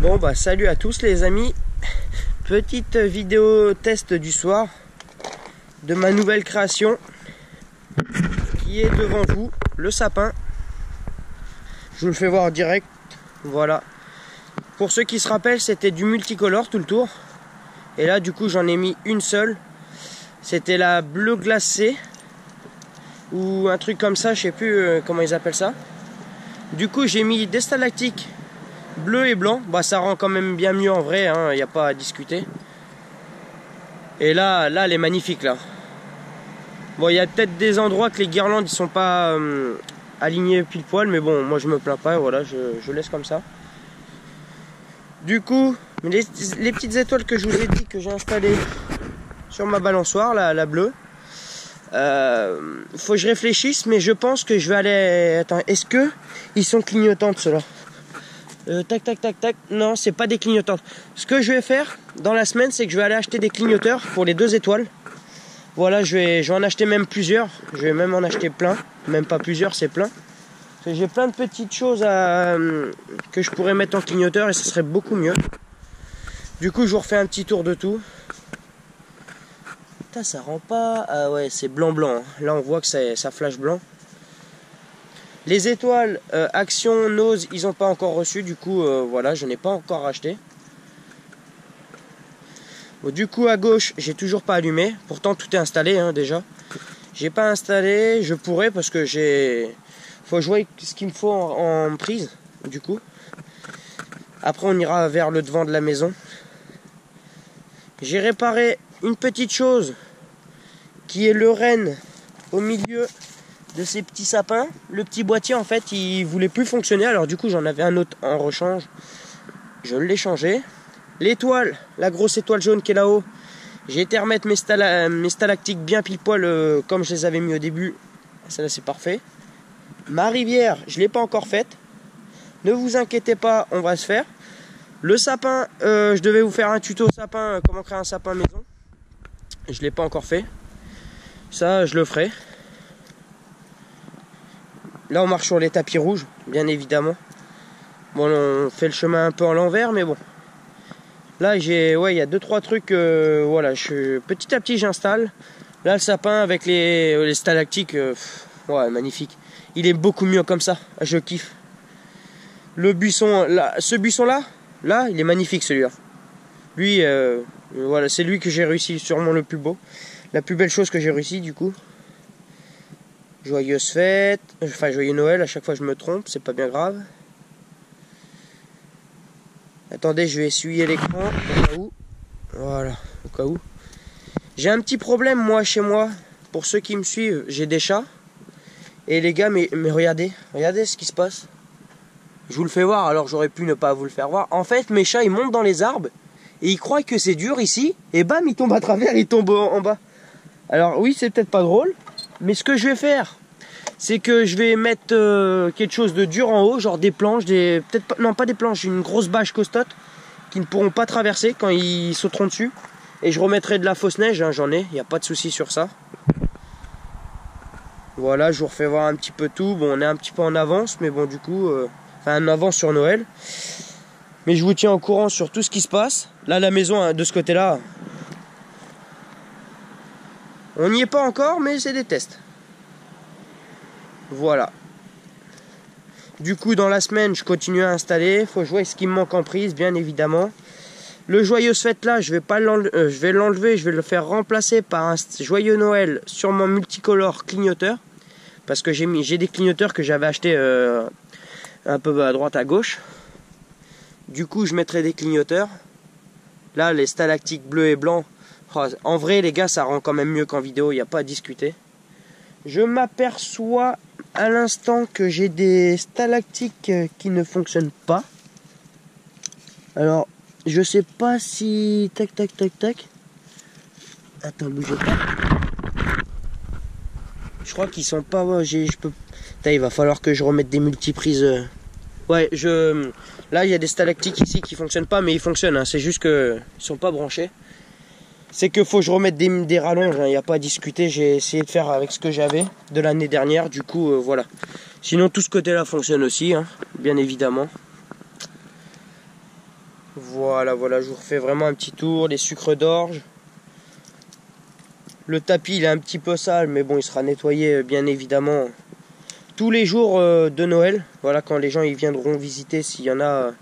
Bon bah salut à tous les amis. Petite vidéo test du soir de ma nouvelle création qui est devant vous, le sapin. Je vous le fais voir en direct. Voilà. Pour ceux qui se rappellent, c'était du multicolore tout le tour. Et là du coup j'en ai mis une seule. C'était la bleu glacée ou un truc comme ça, je sais plus comment ils appellent ça. Du coup j'ai mis des stalactiques bleu et blanc, bah ça rend quand même bien mieux en vrai, il n'y a pas à discuter. Et là elle est magnifique là. Bon, il y a peut-être des endroits que les guirlandes ils sont pas alignées pile poil, mais bon, moi je me plains pas, voilà, je laisse comme ça. Du coup, les petites étoiles que je vous ai dit que j'ai installées sur ma balançoire, la bleue, faut que je réfléchisse, mais je pense que je vais aller... Attends, est-ce que ils sont clignotantes ceux-là? Tac tac tac tac, non c'est pas des clignotantes. Ce que je vais faire dans la semaine, c'est que je vais aller acheter des clignoteurs pour les 2 étoiles. Voilà, je vais en acheter même plusieurs. Je vais même en acheter plein, même pas plusieurs, c'est plein. J'ai plein de petites choses que je pourrais mettre en clignoteur et ce serait beaucoup mieux. Du coup je vous refais un petit tour de tout. Putain, ça rend pas... Ah ouais, c'est blanc blanc, hein. Là on voit que ça flash blanc. Les étoiles Action, Nose, ils n'ont pas encore reçu, du coup voilà, je n'ai pas encore acheté. Bon, du coup à gauche, j'ai toujours pas allumé, pourtant tout est installé hein, déjà. J'ai pas installé, je pourrais parce que faut jouer ce qu'il me faut en prise, du coup. Après on ira vers le devant de la maison. J'ai réparé une petite chose qui est le renne au milieu de ces petits sapins. Le petit boîtier en fait il voulait plus fonctionner, alors du coup j'en avais un autre en rechange, je l'ai changé. L'étoile, la grosse étoile jaune qui est là-haut, j'ai été remettre mes stalactiques bien pile poil comme je les avais mis au début. Celle-là c'est parfait. Ma rivière je l'ai pas encore faite, ne vous inquiétez pas, on va se faire. Le sapin, je devais vous faire un tuto sapin, comment créer un sapin maison, je l'ai pas encore fait, ça je le ferai. Là on marche sur les tapis rouges, bien évidemment. Bon, on fait le chemin un peu en l'envers, mais bon. Là il y a 2-3 trucs, voilà, petit à petit j'installe. Là le sapin avec les stalactiques, ouais, magnifique. Il est beaucoup mieux comme ça, je kiffe. Le buisson, là, ce buisson là, il est magnifique celui-là. Lui, voilà, c'est lui que j'ai réussi, sûrement le plus beau. La plus belle chose que j'ai réussi du coup. Joyeuse fête, enfin joyeux Noël, à chaque fois je me trompe, c'est pas bien grave. Attendez, je vais essuyer l'écran au cas où. Voilà, au cas où. J'ai un petit problème moi chez moi, pour ceux qui me suivent, j'ai des chats. Et les gars, mais regardez ce qui se passe. Je vous le fais voir, alors j'aurais pu ne pas vous le faire voir. En fait, mes chats ils montent dans les arbres et ils croient que c'est dur ici, et bam, ils tombent à travers, ils tombent en bas. Alors oui, c'est peut-être pas drôle. Mais ce que je vais faire, c'est que je vais mettre quelque chose de dur en haut, genre des planches, peut-être pas, non pas des planches, une grosse bâche costote qui ne pourront pas traverser quand ils sauteront dessus. Et je remettrai de la fausse neige, hein, j'en ai, il n'y a pas de souci sur ça. Voilà, je vous refais voir un petit peu tout. Bon, on est un petit peu en avance, mais bon, du coup, enfin en avance sur Noël. Mais je vous tiens au courant sur tout ce qui se passe. Là, la maison, hein, de ce côté-là, on n'y est pas encore, mais c'est des tests. Voilà. Du coup, dans la semaine, je continue à installer. Faut jouer ce qui me manque en prise, bien évidemment. Le joyeuse fête là, je vais pas l'enlever, je vais le faire remplacer par un joyeux Noël sur mon multicolore clignoteur. Parce que j'ai des clignoteurs que j'avais achetés un peu à droite à gauche. Du coup, je mettrai des clignoteurs. Là, les stalactiques bleus et blancs. Oh, en vrai, les gars, ça rend quand même mieux qu'en vidéo, il n'y a pas à discuter. Je m'aperçois à l'instant que j'ai des stalactiques qui ne fonctionnent pas. Alors, je sais pas si... Tac, tac, tac, tac. Attends, bougez pas. Je crois qu'ils sont pas... Ouais, je peux... Putain, il va falloir que je remette des multiprises. Ouais, là, il y a des stalactiques ici qui fonctionnent pas, mais ils fonctionnent. Hein. C'est juste qu'ils sont pas branchés. C'est que faut que je remette des rallonges, il n'y a pas à discuter. J'ai essayé de faire avec ce que j'avais de l'année dernière, du coup voilà. Sinon tout ce côté là fonctionne aussi, hein, bien évidemment. Voilà, voilà, je vous refais vraiment un petit tour, les sucres d'orge. Le tapis il est un petit peu sale, mais bon, il sera nettoyé bien évidemment tous les jours de Noël. Voilà, quand les gens ils viendront visiter, s'il y en a,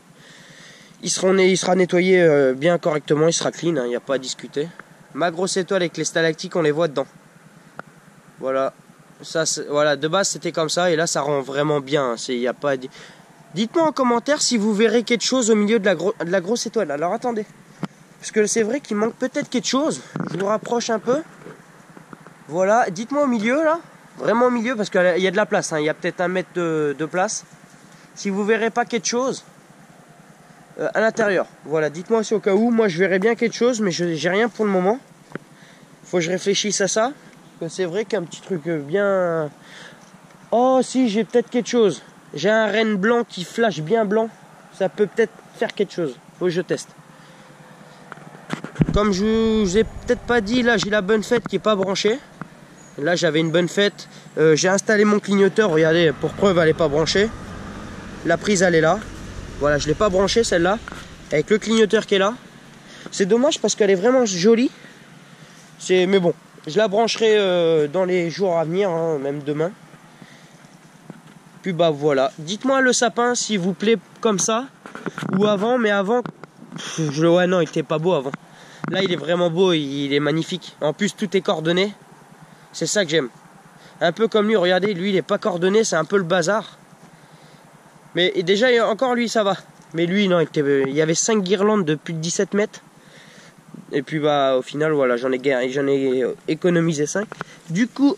il sera nettoyé bien correctement, il sera clean, il n'y a pas à discuter. Ma grosse étoile avec les stalactites, on les voit dedans. Voilà, ça, voilà, de base c'était comme ça, et là ça rend vraiment bien. Il y a pas. Dites-moi en commentaire si vous verrez quelque chose au milieu de la grosse étoile. Alors attendez, parce que c'est vrai qu'il manque peut-être quelque chose. Je vous rapproche un peu. Voilà, dites-moi au milieu là, vraiment au milieu, parce qu'il y a de la place, il y a peut-être 1 mètre de place. Si vous verrez pas quelque chose à l'intérieur, voilà, dites-moi aussi au cas où. Moi je verrai bien quelque chose, mais j'ai rien pour le moment. Faut que je réfléchisse à ça. Parce que c'est vrai qu'un petit truc bien... Oh si, j'ai peut-être quelque chose. J'ai un renne blanc qui flash bien blanc. Ça peut peut-être faire quelque chose. Faut que je teste. Comme je vous ai peut-être pas dit, là j'ai la bonne fête qui est pas branchée. Là j'avais une bonne fête. J'ai installé mon clignoteur, regardez, pour preuve elle est pas branchée. La prise elle est là. Voilà, je l'ai pas branchée celle-là. Avec le clignoteur qui est là. C'est dommage parce qu'elle est vraiment jolie. Mais bon, je la brancherai dans les jours à venir, même demain. Puis bah voilà. Dites-moi le sapin s'il vous plaît comme ça. Ou avant, mais avant... Ouais non, il était pas beau avant. Là il est vraiment beau, il est magnifique. En plus tout est coordonné. C'est ça que j'aime. Un peu comme lui, regardez, lui il est pas coordonné, c'est un peu le bazar. Mais déjà encore lui ça va. Mais lui non, il y avait 5 guirlandes de plus de 17 mètres. Et puis bah au final voilà, j'en ai économisé 5. Du coup,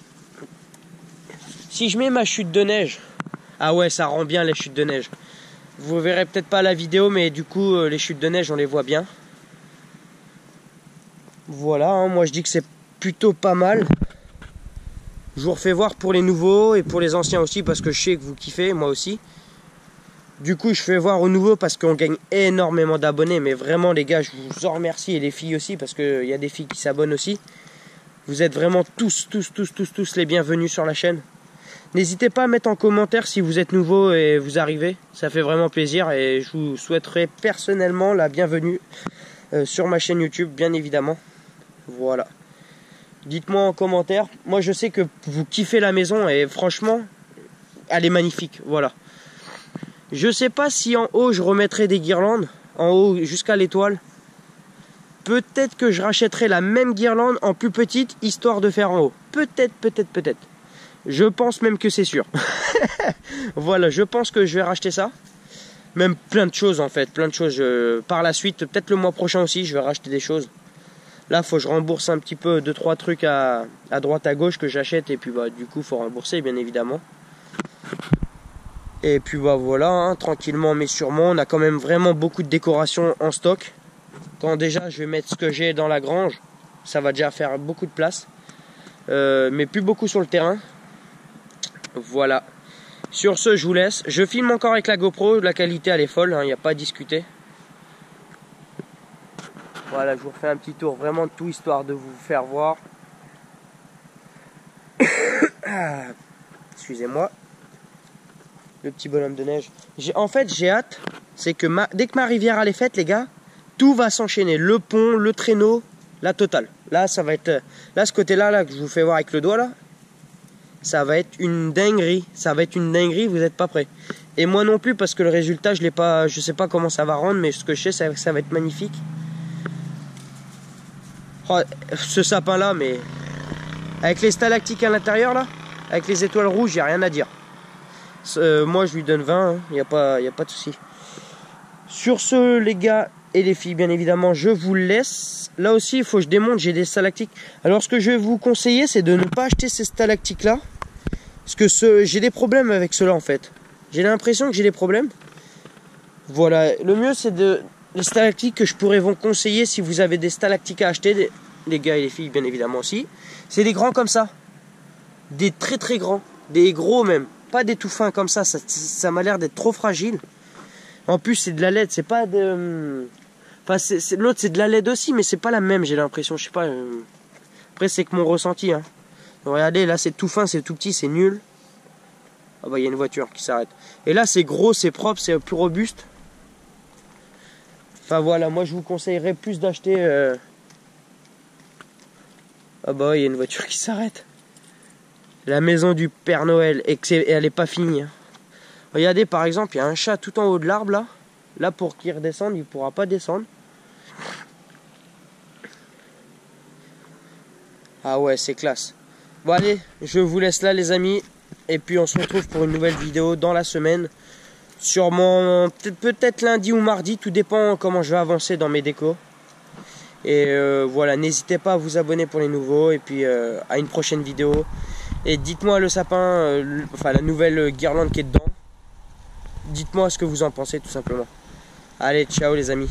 si je mets ma chute de neige, ah ouais ça rend bien les chutes de neige. Vous verrez peut-être pas la vidéo, mais du coup les chutes de neige on les voit bien. Voilà, moi je dis que c'est plutôt pas mal. Je vous refais voir pour les nouveaux et pour les anciens aussi, parce que je sais que vous kiffez, moi aussi. Du coup je fais voir aux nouveaux parce qu'on gagne énormément d'abonnés. Mais vraiment les gars, je vous en remercie, et les filles aussi, parce qu'il y a des filles qui s'abonnent aussi. Vous êtes vraiment tous les bienvenus sur la chaîne. N'hésitez pas à mettre en commentaire si vous êtes nouveau et vous arrivez. Ça fait vraiment plaisir, et je vous souhaiterais personnellement la bienvenue sur ma chaîne YouTube, bien évidemment. Voilà. Dites-moi en commentaire. Moi je sais que vous kiffez la maison, et franchement elle est magnifique. Voilà. Je sais pas si en haut je remettrai des guirlandes, en haut jusqu'à l'étoile. Peut-être que je rachèterai la même guirlande en plus petite, histoire de faire en haut. Peut-être. Je pense même que c'est sûr. Voilà, je pense que je vais racheter ça. Même plein de choses en fait, plein de choses. Par la suite, peut-être le mois prochain aussi, je vais racheter des choses. Là, faut que je rembourse un petit peu 2-3 trucs à droite à gauche que j'achète, et puis bah du coup faut rembourser bien évidemment. Et puis bah voilà, tranquillement mais sûrement, on a quand même vraiment beaucoup de décorations en stock. Quand déjà je vais mettre ce que j'ai dans la grange, ça va déjà faire beaucoup de place. Mais plus beaucoup sur le terrain. Voilà. Sur ce, je vous laisse. Je filme encore avec la GoPro, la qualité elle est folle, il n'y a pas à discuter. Voilà, je vous refais un petit tour vraiment de tout, histoire de vous faire voir. Excusez-moi. Le petit bonhomme de neige. En fait, j'ai hâte. C'est que dès que ma rivière elle est faite, les gars, tout va s'enchaîner. Le pont, le traîneau, la totale. Là, ça va être... Là, ce côté-là, là, que je vous fais voir avec le doigt, là, ça va être une dinguerie. Ça va être une dinguerie, vous n'êtes pas prêts. Et moi non plus, parce que le résultat, je l'ai pas... Je sais pas comment ça va rendre, mais ce que je sais, ça va être magnifique. Oh, ce sapin-là, mais... Avec les stalactites à l'intérieur, là, avec les étoiles rouges, il n'y a rien à dire. Moi je lui donne 20, il n'y a pas de souci. Sur ce les gars et les filles, bien évidemment je vous laisse. Là aussi il faut que je démonte, j'ai des stalactites. Alors ce que je vais vous conseiller, c'est de ne pas acheter ces stalactites là, parce que j'ai des problèmes avec ceux-là en fait. J'ai l'impression que j'ai des problèmes. Voilà, le mieux c'est les stalactites que je pourrais vous conseiller si vous avez des stalactites à acheter, les gars et les filles bien évidemment aussi. C'est des grands comme ça, des très grands, des gros même. Pas des tout fins comme ça m'a l'air d'être trop fragile. En plus c'est de la LED, c'est pas de... Enfin l'autre c'est de la LED aussi, mais c'est pas la même, j'ai l'impression, je sais pas. Après c'est que mon ressenti. Regardez, là c'est tout fin, c'est tout petit, c'est nul. Ah bah il y a une voiture qui s'arrête. Et là c'est gros, c'est propre, c'est plus robuste. Enfin voilà, moi je vous conseillerais plus d'acheter... Ah bah il y a une voiture qui s'arrête. La maison du Père Noël, et elle est pas finie. Regardez par exemple, il y a un chat tout en haut de l'arbre là. Là pour qu'il redescende, il pourra pas descendre. Ah ouais, c'est classe. Bon allez, je vous laisse là les amis. Et puis on se retrouve pour une nouvelle vidéo dans la semaine. Sûrement, peut-être lundi ou mardi, tout dépend comment je vais avancer dans mes décos. Et voilà, n'hésitez pas à vous abonner pour les nouveaux. Et puis à une prochaine vidéo. Et dites-moi le sapin, enfin la nouvelle guirlande qui est dedans. Dites-moi ce que vous en pensez tout simplement. Allez, ciao les amis.